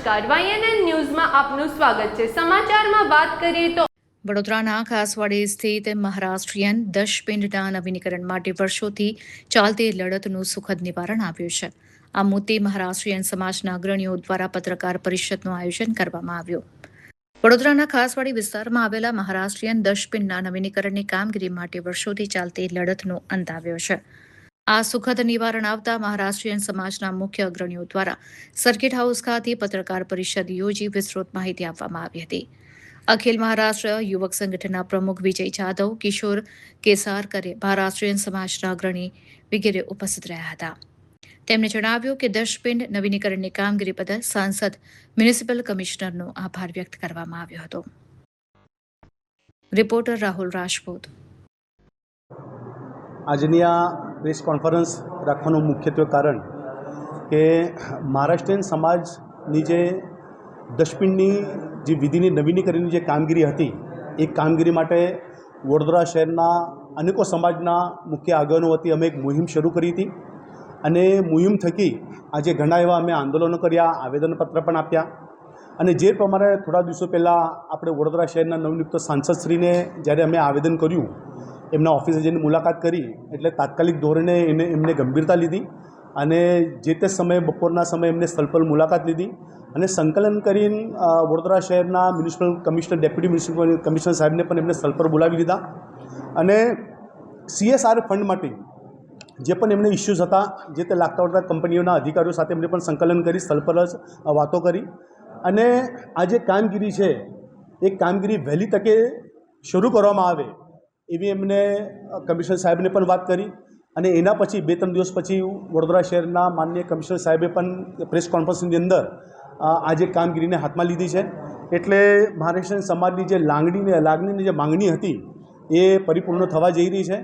નમસ્કાર, YNN ન્યૂઝમાં આપનું સ્વાગત છે। સમાચારમાં વાત કરીએ તો વડોદરાના ખાસવાડી સ્થિત મહારાષ્ટ્રીયન દશપિંડના નવીનીકરણ માટે વર્ષોથી ચાલતી લડતનું સુખદ નિવારણ આવ્યું છે। આ મુદ્દે મહારાષ્ટ્રીયન સમાજના અગ્રણીઓ દ્વારા પત્રકાર પરિષદનું આયોજન કરવામાં આવ્યું। વડોદરાના ખાસવાડી વિસ્તારમાં આવેલા મહારાષ્ટ્રીયન દશપિંડના નવીનીકરણની કામગીરી માટે વર્ષોથી ચાલતી લડતનો અંત આવ્યો છે। આ સુખદ નિવારણ આવતા મહારાષ્ટ્રીયન સમાજના મુખ્ય અગ્રણીઓ દ્વારા સર્કિટ હાઉસ ખાતે પત્રકાર પરિષદ યોજી વિસ્તૃત માહિતી આપવામાં આવી હતી। અખિલ મહારાષ્ટ્ર યુવક સંગઠનના પ્રમુખ વિજય જાદવ, કિશોર કેસારકરે, મહારાષ્ટ્રીયન સમાજના અગ્રણી વગેરે ઉપસ્થિત રહ્યા હતા। તેમણે જણાવ્યું કે દશપિંડ નવીનીકરણની કામગીરી બદલ સાંસદ, મ્યુનિસિપલ કમિશનરનો આભાર વ્યક્ત કરવામાં આવ્યો હતો। રિપોર્ટર રાહુલ રાજપૂત। આજની આ પ્રેસ કોન્ફરન્સ રાખવાનું મુખ્યત્વે કારણ કે મહારાષ્ટ્રીયન સમાજની જે દશપિંડની જે વિધિની નવીનીકરણની જે કામગીરી હતી એ કામગીરી માટે વડોદરા શહેરના અનેકો સમાજના મુખ્ય આગેવાનો વતી અમે એક મુહિમ શરૂ કરી હતી અને મુહિમ થકી આજે ઘણા એવા અમે આંદોલનો કર્યા, આવેદનપત્ર પણ આપ્યા અને જે પ્રમાણે થોડા દિવસો પહેલાં આપણે વડોદરા શહેરના નવનિયુક્ત સાંસદશ્રીને જ્યારે અમે આવેદન કર્યું, એમના ઓફિસે જઈને મુલાકાત કરી એટલે તાત્કાલિક ધોરણે એમને ગંભીરતા લીધી અને જે તે સમયે બપોરના સમયે એમને સ્થળ પર મુલાકાત લીધી અને સંકલન કરીને વડોદરા શહેરના municipal commissioner, deputy municipal commissioner સાહેબને પણ એમને સ્થળ પર બોલાવી લીધા અને CSR ફંડ માટે જે પણ એમને ઇસ્યુઝ હતા, જે તે લાગતા વળતા કંપનીઓના અધિકારીઓ સાથે એમને પણ સંકલન કરી સ્થળ પર જ વાતો કરી અને આ જે કામગીરી છે એ કામગીરી વહેલી તકે શરૂ કરવામાં આવે એવી એમને કમિશનર સાહેબને પણ વાત કરી અને એના પછી 2-3 દિવસ પછી વડોદરા શહેરના માનનીય કમિશનર સાહેબે પણ પ્રેસ કોન્ફરન્સની અંદર આ જે કામગીરીને હાથમાં લીધી છે। એટલે મહારાષ્ટ્રીયન સમાજની જે લાગણીની જે માંગણી હતી એ પરિપૂર્ણ થવા જઈ રહી છે।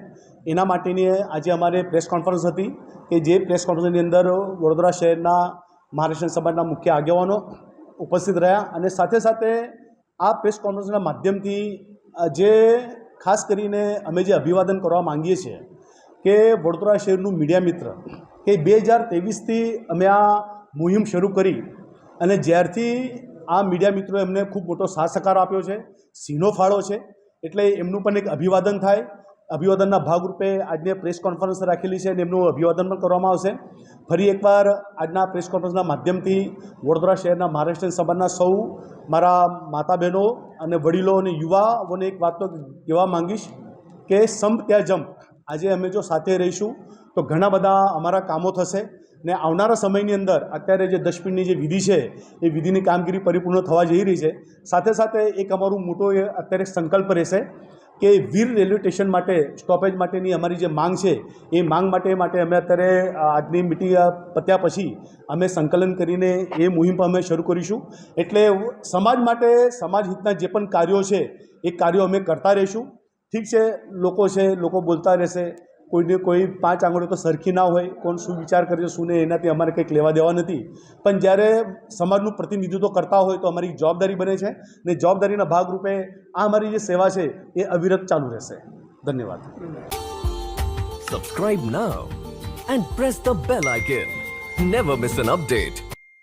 એના માટેની આજે અમારે પ્રેસ કોન્ફરન્સ હતી કે જે પ્રેસ કોન્ફરન્સની અંદર વડોદરા શહેરના મહારાષ્ટ્રીયન સમાજના મુખ્ય આગેવાનો ઉપસ્થિત રહ્યા અને સાથે સાથે આ પ્રેસ કોન્ફરન્સના માધ્યમથી જે ખાસ કરીને અમે જે અભિવાદન કરવા માંગીએ છીએ કે વડોદરા શહેરનું મીડિયા મિત્ર કે 2023થી અમે આ મુહિમ શરૂ કરી અને જ્યારથી આ મીડિયા મિત્રો એમને ખૂબ મોટો સાથ સહકાર આપ્યો છે, સિંહનો ફાળો છે, એટલે એમનું પણ એક અભિવાદન થાય। અભિવાદનના ભાગરૂપે આજની પ્રેસ કોન્ફરન્સ રાખેલી છે અને એમનું અભિવાદન પણ કરવામાં આવશે। ફરી એકવાર આજના પ્રેસ કોન્ફરન્સના માધ્યમથી વડોદરા શહેરના મહારાષ્ટ્રીયન સમાજના સૌ મારા માતા બહેનો અને વડીલો અને યુવાઓને એક વાત તો કહેવા માંગીશ કે સંપ ત્યાં જંપ। આજે અમે જો સાથે રહીશું તો ઘણા બધા અમારા કામો થશે ને આવનારા સમયની અંદર અત્યારે જે દશપિંડની જે વિધિ છે એ વિધિની કામગીરી પરિપૂર્ણ થવા જઈ રહી છે। સાથે સાથે એક અમારું મોટો અત્યારે સંકલ્પ રહેશે કે વીર રેલવે સ્ટેશન માટે સ્ટોપેજ માટેની અમારી જે માંગ છે એ માંગ માટે અમે અત્યારે આજની મિટિંગ પત્યા પછી અમે સંકલન કરીને એ મુહિમ પણ અમે શરૂ કરીશું। એટલે સમાજ માટે સમાજ હિતના જે પણ કાર્યો છે એ કાર્યો અમે કરતા રહીશું। ઠીક છે, લોકો બોલતા રહેશે, કોઈને કોઈ 5 આંગળીઓ તો સરખી ના હોય, કોણ શું વિચાર કરે છે શું નહીં એનાથી અમારે કંઈક લેવા દેવા નથી, પણ જ્યારે સમાજનું પ્રતિનિધિત્વ કરતા હોય તો અમારી જવાબદારી બને છે ને જવાબદારીના ભાગરૂપે આ અમારી જે સેવા છે એ અવિરત ચાલુ રહેશે। ધન્યવાદ। Subscribe now and press the bell icon. Never miss an update.